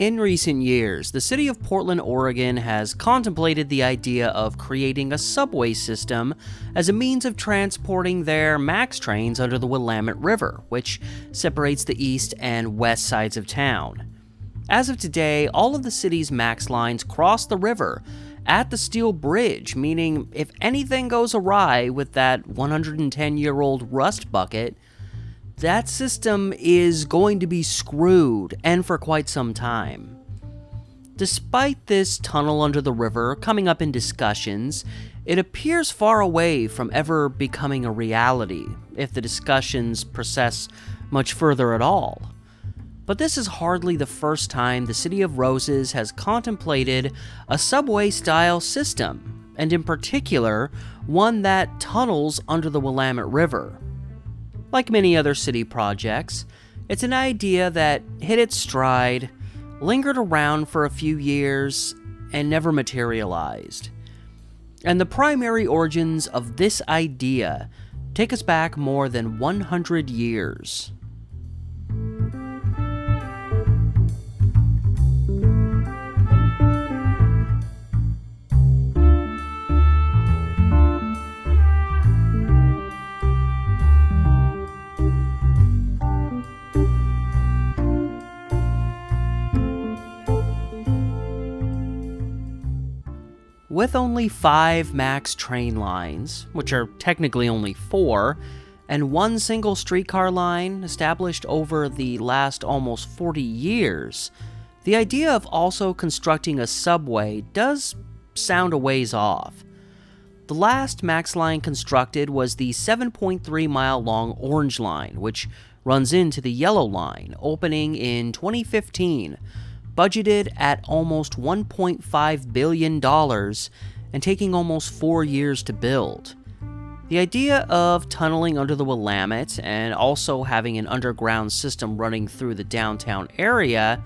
In recent years, the city of Portland, Oregon has contemplated the idea of creating a subway system as a means of transporting their MAX trains under the Willamette River, which separates the east and west sides of town. As of today, all of the city's MAX lines cross the river at the steel bridge, meaning if anything goes awry with that 110-year-old rust bucket, that system is going to be screwed, and for quite some time. Despite this tunnel under the river coming up in discussions, it appears far away from ever becoming a reality, if the discussions process much further at all. But this is hardly the first time the City of Roses has contemplated a subway-style system, and in particular, one that tunnels under the Willamette River. Like many other city projects, it's an idea that hit its stride, lingered around for a few years, and never materialized. And the primary origins of this idea take us back more than 100 years. With only 5 MAX train lines, which are technically only 4, and one single streetcar line established over the last almost 40 years, the idea of also constructing a subway does sound a ways off. The last MAX line constructed was the 7.3-mile-long Orange Line, which runs into the Yellow Line, opening in 2015, budgeted at almost $1.5 billion and taking almost 4 years to build. The idea of tunneling under the Willamette and also having an underground system running through the downtown area,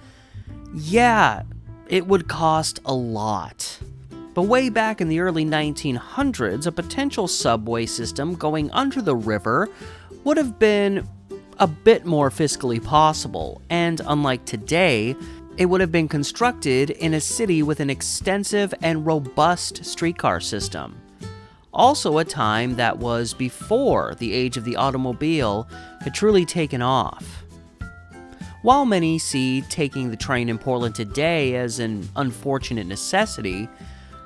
yeah, it would cost a lot. But way back in the early 1900s, a potential subway system going under the river would have been a bit more fiscally possible, and unlike today, it would have been constructed in a city with an extensive and robust streetcar system. Also a time that was before the age of the automobile had truly taken off. While many see taking the train in Portland today as an unfortunate necessity,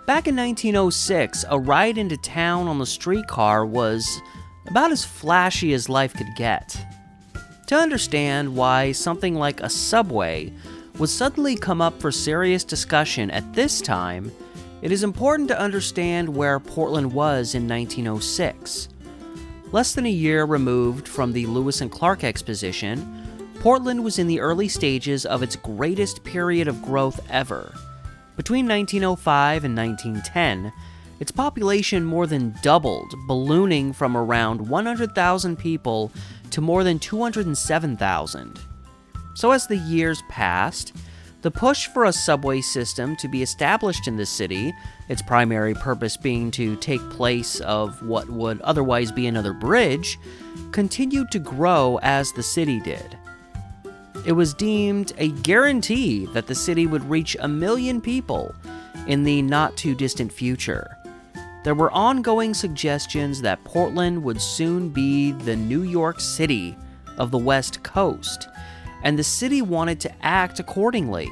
back in 1906, a ride into town on the streetcar was about as flashy as life could get. To understand why something like a subway would suddenly come up for serious discussion at this time, it is important to understand where Portland was in 1906. Less than a year removed from the Lewis and Clark Exposition, Portland was in the early stages of its greatest period of growth ever. Between 1905 and 1910, its population more than doubled, ballooning from around 100,000 people to more than 207,000. So as the years passed, the push for a subway system to be established in the city, its primary purpose being to take place of what would otherwise be another bridge, continued to grow as the city did. It was deemed a guarantee that the city would reach 1 million people in the not-too-distant future. There were ongoing suggestions that Portland would soon be the New York City of the West Coast, and the city wanted to act accordingly.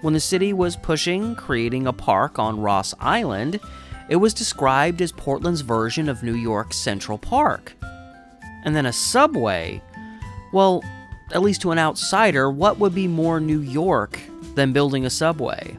When the city was pushing creating a park on Ross Island, it was described as Portland's version of New York's Central Park. And then a subway? Well, at least to an outsider, what would be more New York than building a subway?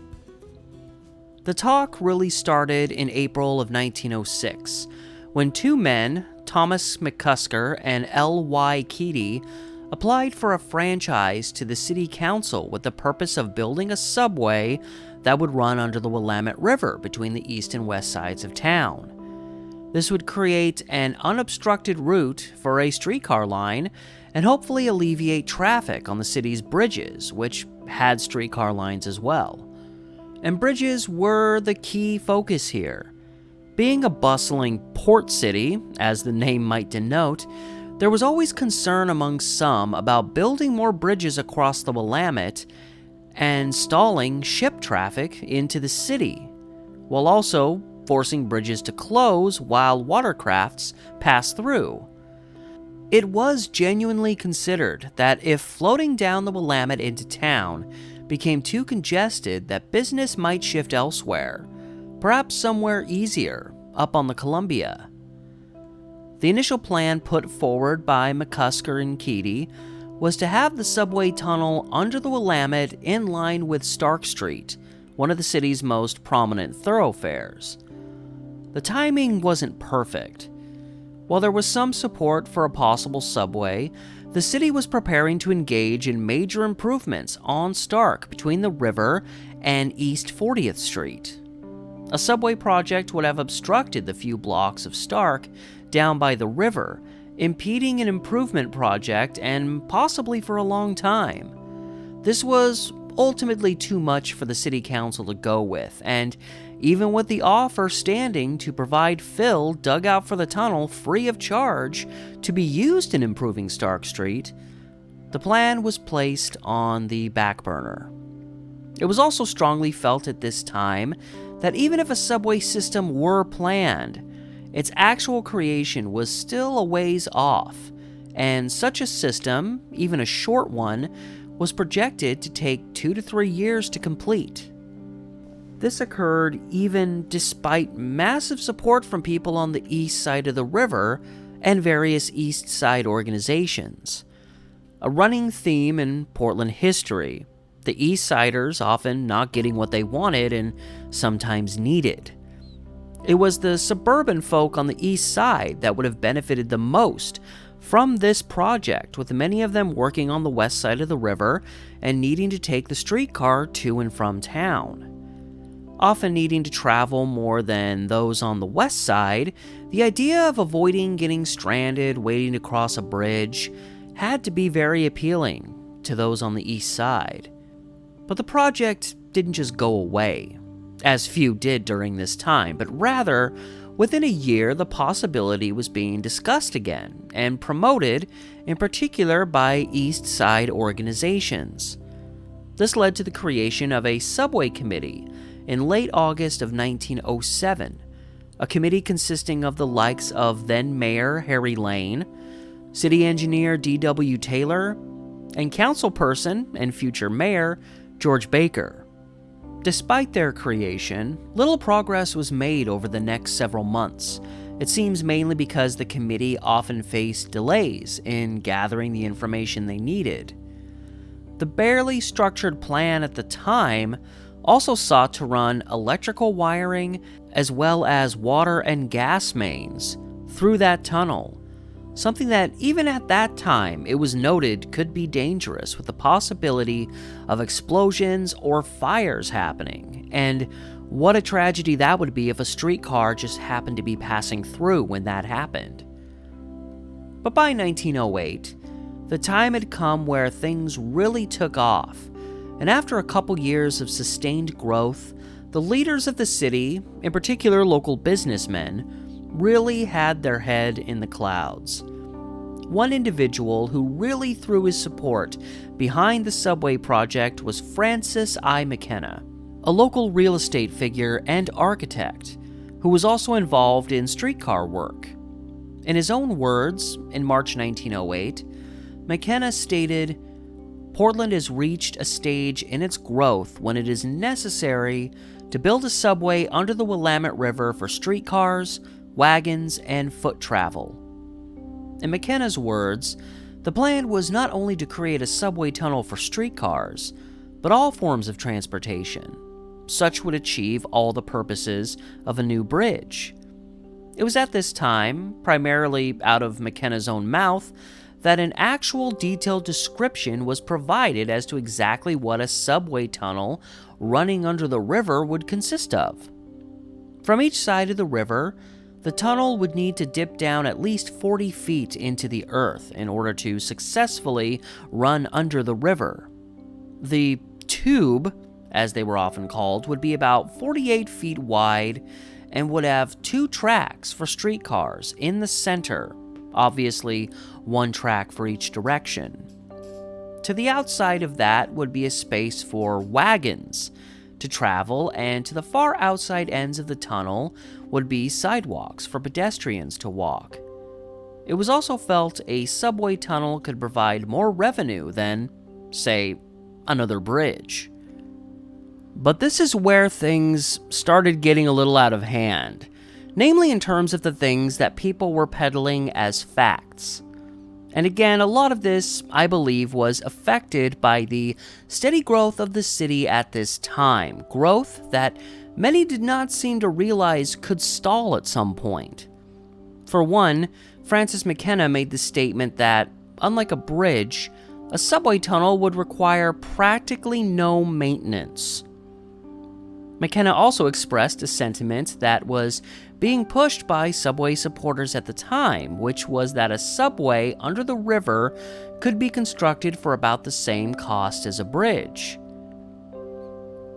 The talk really started in April of 1906, when 2 men, Thomas McCusker and L.Y. Keaty, applied for a franchise to the city council with the purpose of building a subway that would run under the Willamette River between the east and west sides of town. This would create an unobstructed route for a streetcar line and hopefully alleviate traffic on the city's bridges, which had streetcar lines as well. And bridges were the key focus here. Being a bustling port city, as the name might denote, there was always concern among some about building more bridges across the Willamette, and stalling ship traffic into the city, while also forcing bridges to close while watercrafts pass through. It was genuinely considered that if floating down the Willamette into town became too congested, that business might shift elsewhere, perhaps somewhere easier, up on the Columbia. The initial plan put forward by McCusker and Keady was to have the subway tunnel under the Willamette in line with Stark Street, one of the city's most prominent thoroughfares. The timing wasn't perfect. While there was some support for a possible subway, the city was preparing to engage in major improvements on Stark between the river and East 40th Street. A subway project would have obstructed the few blocks of Stark down by the river, impeding an improvement project and possibly for a long time. This was ultimately too much for the city council to go with, and even with the offer standing to provide fill dug out for the tunnel free of charge to be used in improving Stark Street, the plan was placed on the back burner. It was also strongly felt at this time that even if a subway system were planned, its actual creation was still a ways off, and such a system, even a short one, was projected to take 2 to 3 years to complete. This occurred even despite massive support from people on the east side of the river and various east side organizations. A running theme in Portland history, the East Siders often not getting what they wanted and sometimes needed. It was the suburban folk on the east side that would have benefited the most from this project, with many of them working on the west side of the river and needing to take the streetcar to and from town. Often needing to travel more than those on the west side, the idea of avoiding getting stranded waiting to cross a bridge had to be very appealing to those on the east side. But the project didn't just go away, as few did during this time, but rather, within a year, the possibility was being discussed again and promoted, in particular by East Side organizations. This led to the creation of a subway committee in late August of 1907, a committee consisting of the likes of then-Mayor Harry Lane, City Engineer D.W. Taylor, and councilperson and future mayor George Baker. Despite their creation, little progress was made over the next several months. It seems mainly because the committee often faced delays in gathering the information they needed. The barely structured plan at the time also sought to run electrical wiring as well as water and gas mains through that tunnel, something that even at that time it was noted could be dangerous, with the possibility of explosions or fires happening. And what a tragedy that would be if a streetcar just happened to be passing through when that happened. But by 1908, the time had come where things really took off, and after a couple years of sustained growth, the leaders of the city, in particular local businessmen, really had their head in the clouds. One individual who really threw his support behind the subway project was Francis I. McKenna, a local real estate figure and architect who was also involved in streetcar work. In his own words, in March 1908, McKenna stated, "Portland has reached a stage in its growth when it is necessary to build a subway under the Willamette River for streetcars, wagons, and foot travel." In McKenna's words, the plan was not only to create a subway tunnel for streetcars, but all forms of transportation. Such would achieve all the purposes of a new bridge. It was at this time, primarily out of McKenna's own mouth, that an actual detailed description was provided as to exactly what a subway tunnel running under the river would consist of. From each side of the river, the tunnel would need to dip down at least 40 feet into the earth in order to successfully run under the river. The tube, as they were often called, would be about 48 feet wide and would have 2 tracks for streetcars in the center, obviously one track for each direction. To the outside of that would be a space for wagons to travel, and to the far outside ends of the tunnel would be sidewalks for pedestrians to walk. It was also felt a subway tunnel could provide more revenue than, say, another bridge. But this is where things started getting a little out of hand, namely in terms of the things that people were peddling as facts. And again, a lot of this, I believe, was affected by the steady growth of the city at this time, growth that many did not seem to realize could stall at some point. For one, Francis McKenna made the statement that, unlike a bridge, a subway tunnel would require practically no maintenance. McKenna also expressed a sentiment that was being pushed by subway supporters at the time, which was that a subway under the river could be constructed for about the same cost as a bridge.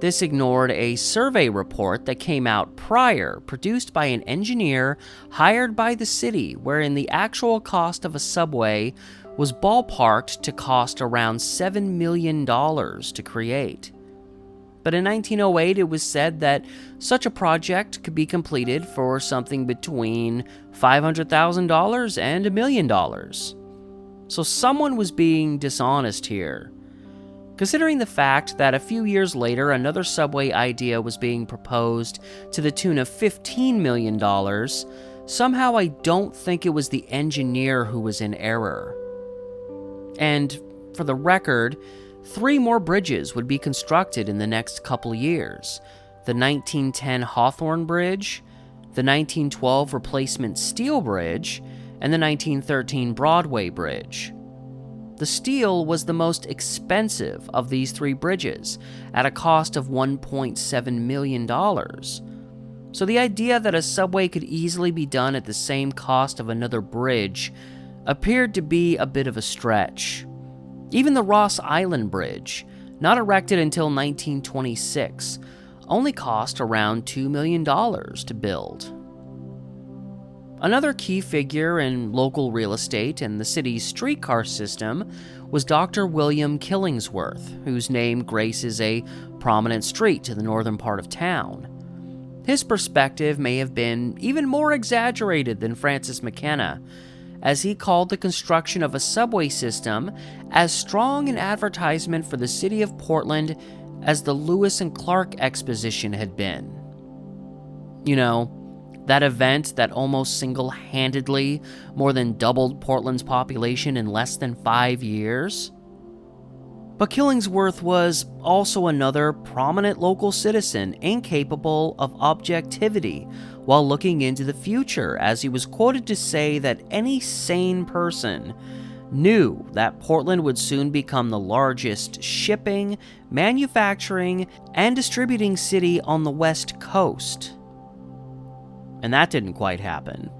This ignored a survey report that came out prior, produced by an engineer hired by the city, wherein the actual cost of a subway was ballparked to cost around $7 million to create. But in 1908, it was said that such a project could be completed for something between $500,000 and $1 million. So someone was being dishonest here. Considering the fact that a few years later, another subway idea was being proposed to the tune of $15 million, somehow I don't think it was the engineer who was in error. And for the record, 3 more bridges would be constructed in the next couple years: the 1910 Hawthorne Bridge, the 1912 replacement Steel Bridge, and the 1913 Broadway Bridge. The steel was the most expensive of these 3 bridges, at a cost of $1.7 million. So the idea that a subway could easily be done at the same cost of another bridge appeared to be a bit of a stretch. Even the Ross Island Bridge, not erected until 1926, only cost around $2 million to build. Another key figure in local real estate and the city's streetcar system was Dr. William Killingsworth, whose name graces a prominent street to the northern part of town. His perspective may have been even more exaggerated than Francis McKenna, as he called the construction of a subway system as strong an advertisement for the city of Portland as the Lewis and Clark Exposition had been. You know, that event that almost single-handedly more than doubled Portland's population in less than 5 years. But Killingsworth was also another prominent local citizen incapable of objectivity while looking into the future, as he was quoted to say that any sane person knew that Portland would soon become the largest shipping, manufacturing, and distributing city on the West Coast. And that didn't quite happen.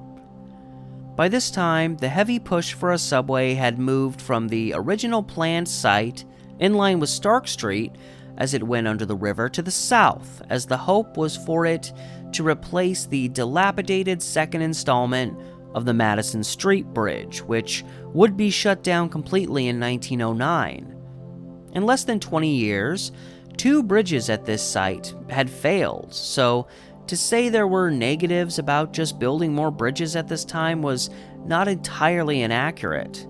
By this time, the heavy push for a subway had moved from the original planned site in line with Stark Street as it went under the river to the south, as the hope was for it to replace the dilapidated second installment of the Madison Street Bridge, which would be shut down completely in 1909. In less than 20 years, 2 bridges at this site had failed, so to say there were negatives about just building more bridges at this time was not entirely inaccurate.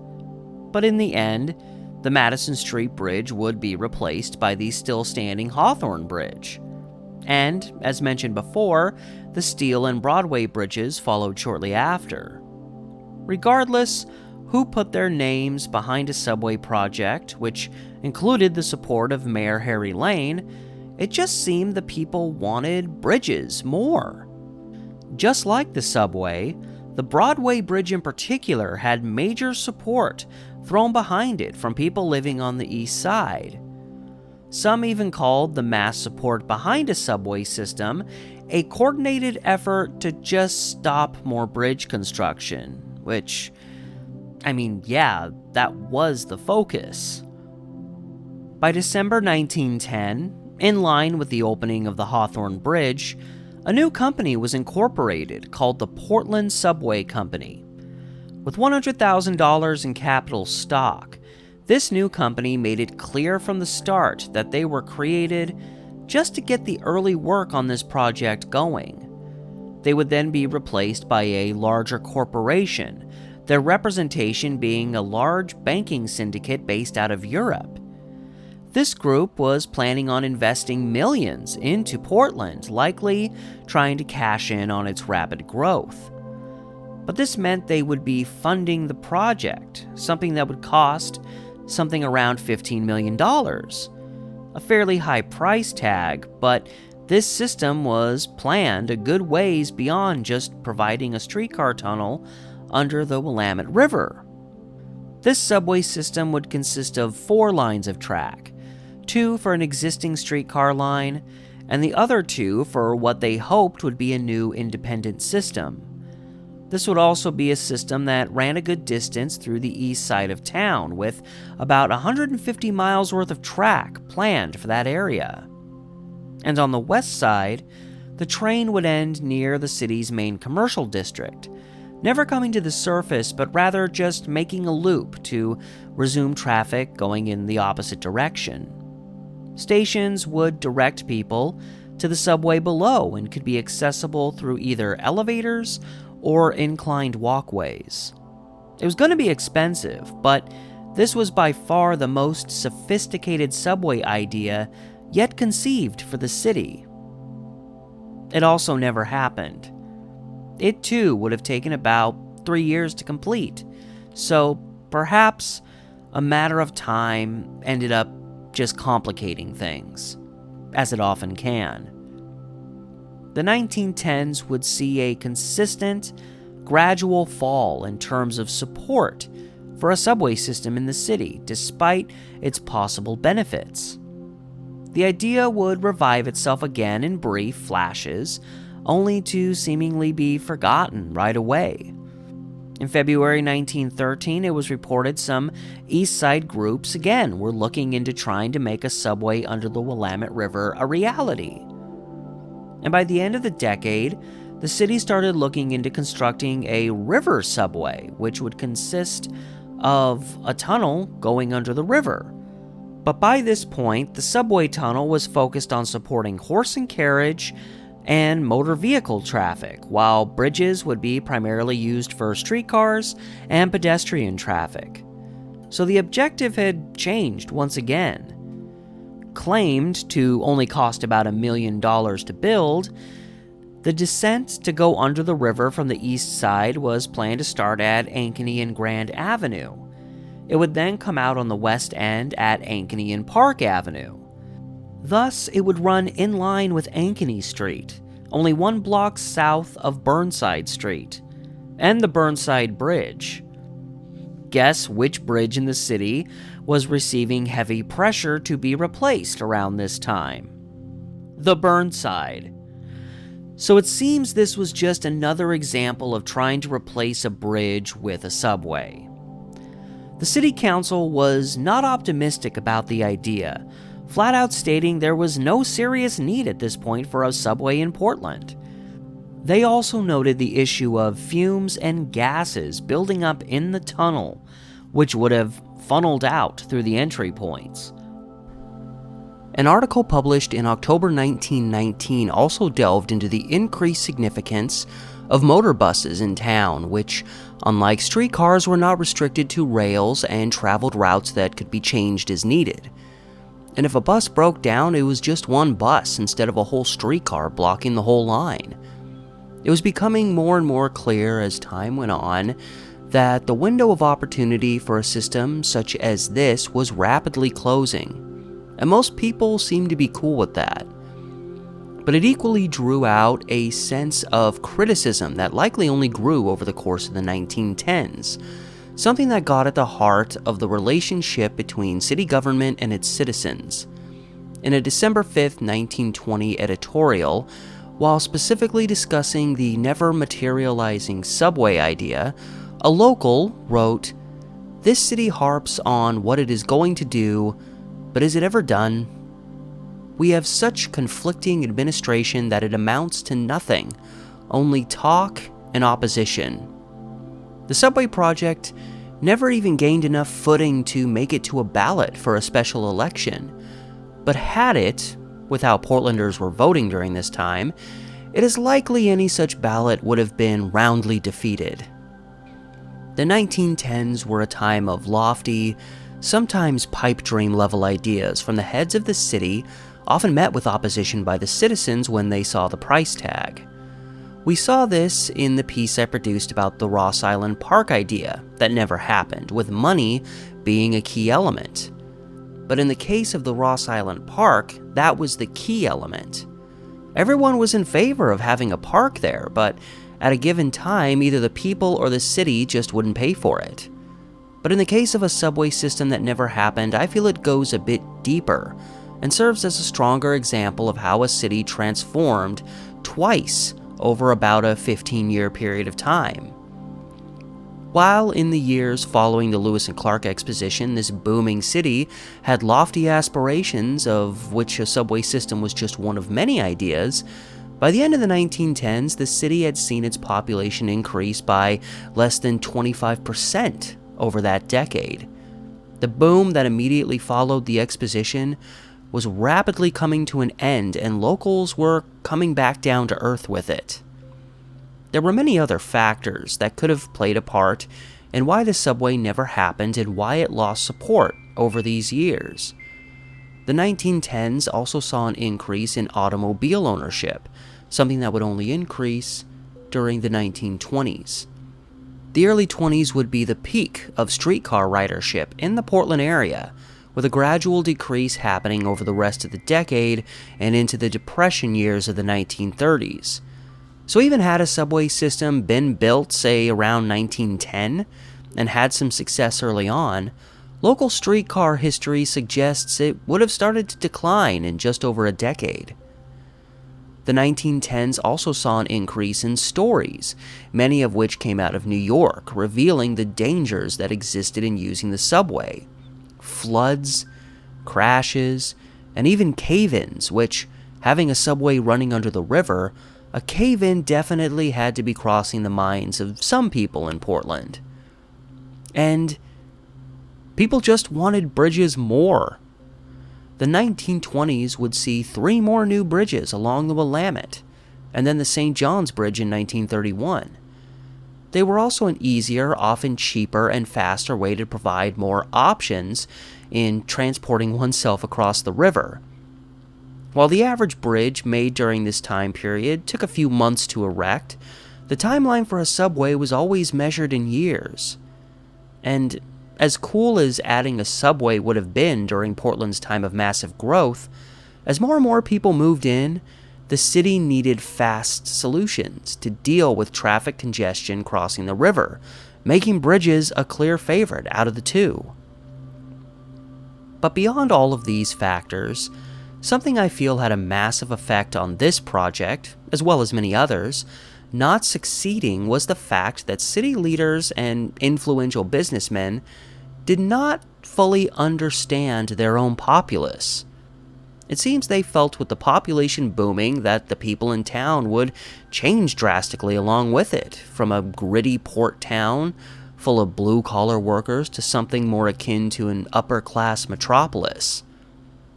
But in the end, the Madison Street Bridge would be replaced by the still-standing Hawthorne Bridge. And, as mentioned before, the Steel and Broadway bridges followed shortly after. Regardless who put their names behind a subway project, which included the support of Mayor Harry Lane, it just seemed the people wanted bridges more. Just like the subway, the Broadway Bridge in particular had major support thrown behind it from people living on the east side. Some even called the mass support behind a subway system a coordinated effort to just stop more bridge construction, which, I mean, yeah, that was the focus. By December 1910, in line with the opening of the Hawthorne Bridge, a new company was incorporated called the Portland Subway Company. With $100,000 in capital stock, This new company made it clear from the start that they were created just to get the early work on this project going. They would then be replaced by a larger corporation, their representation being a large banking syndicate based out of Europe. This group was planning on investing millions into Portland, likely trying to cash in on its rapid growth. But this meant they would be funding the project, something that would cost something around $15 million. A fairly high price tag, but this system was planned a good ways beyond just providing a streetcar tunnel under the Willamette River. This subway system would consist of 4 lines of track, 2 for an existing streetcar line, and the other 2 for what they hoped would be a new independent system. This would also be a system that ran a good distance through the east side of town, with about 150 miles worth of track planned for that area. And on the west side, the train would end near the city's main commercial district, never coming to the surface, but rather just making a loop to resume traffic going in the opposite direction. Stations would direct people to the subway below and could be accessible through either elevators or inclined walkways. It was going to be expensive, but this was by far the most sophisticated subway idea yet conceived for the city. It also never happened. It too would have taken about 3 years to complete, so perhaps a matter of time ended up just complicating things, as it often can. The 1910s would see a consistent, gradual fall in terms of support for a subway system in the city, despite its possible benefits. The idea would revive itself again in brief flashes, only to seemingly be forgotten right away. In February 1913, it was reported some East Side groups again were looking into trying to make a subway under the Willamette River a reality. And by the end of the decade, the city started looking into constructing a river subway, which would consist of a tunnel going under the river. But by this point, the subway tunnel was focused on supporting horse and carriage and motor vehicle traffic, while bridges would be primarily used for streetcars and pedestrian traffic. So the objective had changed once again. Claimed to only cost about $1 million to build, the descent to go under the river from the east side was planned to start at Ankeny and Grand Avenue. It would then come out on the west end at Ankeny and Park Avenue. Thus, it would run in line with Ankeny Street, only 1 block south of Burnside Street, and the Burnside Bridge. Guess which bridge in the city was receiving heavy pressure to be replaced around this time? The Burnside. So it seems this was just another example of trying to replace a bridge with a subway. The city council was not optimistic about the idea, flat out stating there was no serious need at this point for a subway in Portland. They also noted the issue of fumes and gases building up in the tunnel, which would have funneled out through the entry points. An article published in October 1919 also delved into the increased significance of motor buses in town, which, unlike streetcars, were not restricted to rails and traveled routes that could be changed as needed. And if a bus broke down, it was just one bus instead of a whole streetcar blocking the whole line. It was becoming more and more clear as time went on that the window of opportunity for a system such as this was rapidly closing, and most people seemed to be cool with that. But it equally drew out a sense of criticism that likely only grew over the course of the 1910s, something that got at the heart of the relationship between city government and its citizens. In a December 5, 1920 editorial, while specifically discussing the never materializing subway idea, a local wrote, "This city harps on what it is going to do, but is it ever done? We have such conflicting administration that it amounts to nothing, only talk and opposition. The subway project never even gained enough footing to make it to a ballot for a special election. But had it, with how Portlanders were voting during this time, it is likely any such ballot would have been roundly defeated. The 1910s were a time of lofty, sometimes pipe dream level ideas from the heads of the city, often met with opposition by the citizens when they saw the price tag. We saw this in the piece I produced about the Ross Island Park idea that never happened, with money being a key element. But in the case of the Ross Island Park, that was the key element. Everyone was in favor of having a park there, but at a given time, either the people or the city just wouldn't pay for it. But in the case of a subway system that never happened, I feel it goes a bit deeper and serves as a stronger example of how a city transformed twice over about a 15-year period of time. While in the years following the Lewis and Clark Exposition, this booming city had lofty aspirations, of which a subway system was just one of many ideas, by the end of the 1910s, the city had seen its population increase by less than 25% over that decade. The boom that immediately followed the exposition was rapidly coming to an end, and locals were coming back down to earth with it. There were many other factors that could have played a part in why the subway never happened and why it lost support over these years. The 1910s also saw an increase in automobile ownership, something that would only increase during the 1920s. The early 20s would be the peak of streetcar ridership in the Portland area, with a gradual decrease happening over the rest of the decade and into the Depression years of the 1930s. So even had a subway system been built, say, around 1910, and had some success early on, local streetcar history suggests it would have started to decline in just over a decade. The 1910s also saw an increase in stories, many of which came out of New York, revealing the dangers that existed in using the subway. Floods, crashes, and even cave-ins, which, having a subway running under the river, a cave-in definitely had to be crossing the minds of some people in Portland. And people just wanted bridges more. The 1920s would see 3 more new bridges along the Willamette, and then the St. John's Bridge in 1931. They were also an easier, often cheaper, and faster way to provide more options in transporting oneself across the river. While the average bridge made during this time period took a few months to erect, the timeline for a subway was always measured in years. And as cool as adding a subway would have been during Portland's time of massive growth, as more and more people moved in, the city needed fast solutions to deal with traffic congestion crossing the river, making bridges a clear favorite out of the two. But beyond all of these factors, something I feel had a massive effect on this project, as well as many others, not succeeding was the fact that city leaders and influential businessmen did not fully understand their own populace. It seems they felt with the population booming that the people in town would change drastically along with it, from a gritty port town full of blue-collar workers to something more akin to an upper-class metropolis.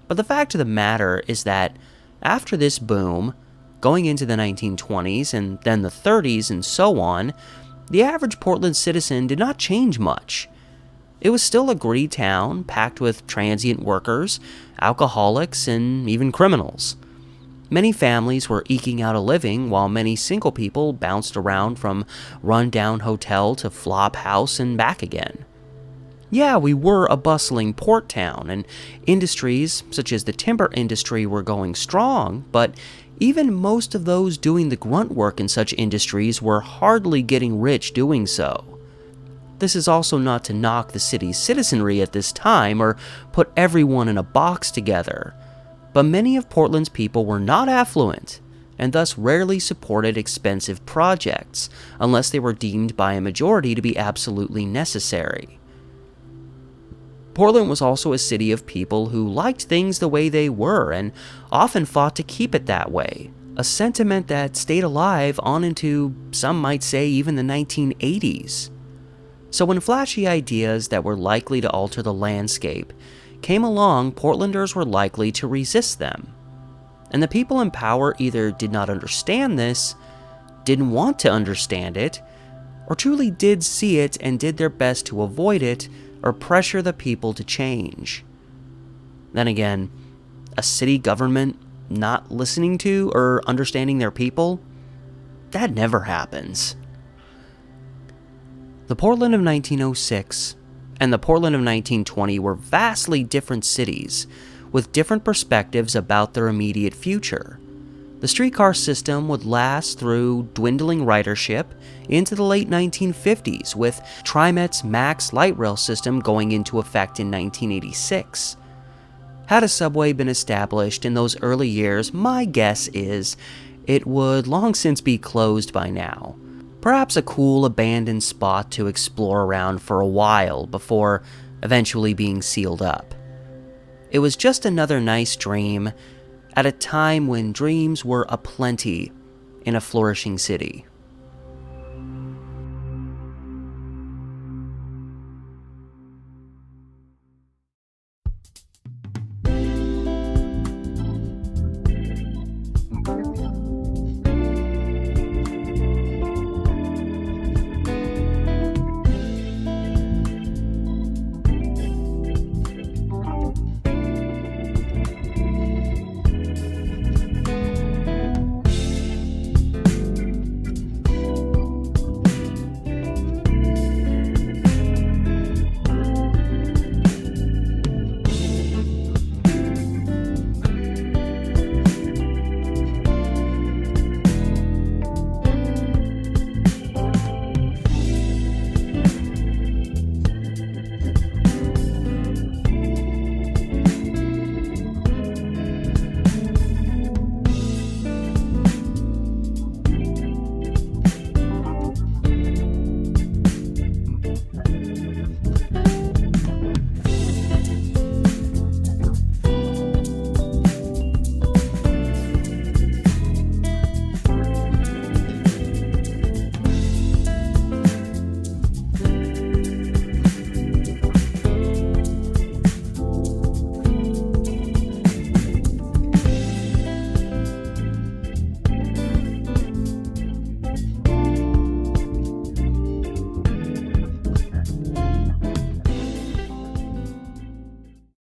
But the fact of the matter is that after this boom, going into the 1920s and then the 30s and so on, the average Portland citizen did not change much. It was still a gritty town packed with transient workers, alcoholics, and even criminals. Many families were eking out a living, while many single people bounced around from run-down hotel to flop house and back again. Yeah, we were a bustling port town, and industries such as the timber industry were going strong, but even most of those doing the grunt work in such industries were hardly getting rich doing so. This is also not to knock the city's citizenry at this time or put everyone in a box together, but many of Portland's people were not affluent and thus rarely supported expensive projects unless they were deemed by a majority to be absolutely necessary. Portland was also a city of people who liked things the way they were and often fought to keep it that way, a sentiment that stayed alive on into, some might say, even the 1980s. So when flashy ideas that were likely to alter the landscape came along, Portlanders were likely to resist them. And the people in power either did not understand this, didn't want to understand it, or truly did see it and did their best to avoid it or pressure the people to change. Then again, a city government not listening to or understanding their people, that never happens. The Portland of 1906 and the Portland of 1920 were vastly different cities with different perspectives about their immediate future. The streetcar system would last through dwindling ridership into the late 1950s, with TriMet's Max light rail system going into effect in 1986. Had a subway been established in those early years, my guess is it would long since be closed by now. Perhaps a cool abandoned spot to explore around for a while before eventually being sealed up. It was just another nice dream at a time when dreams were aplenty in a flourishing city.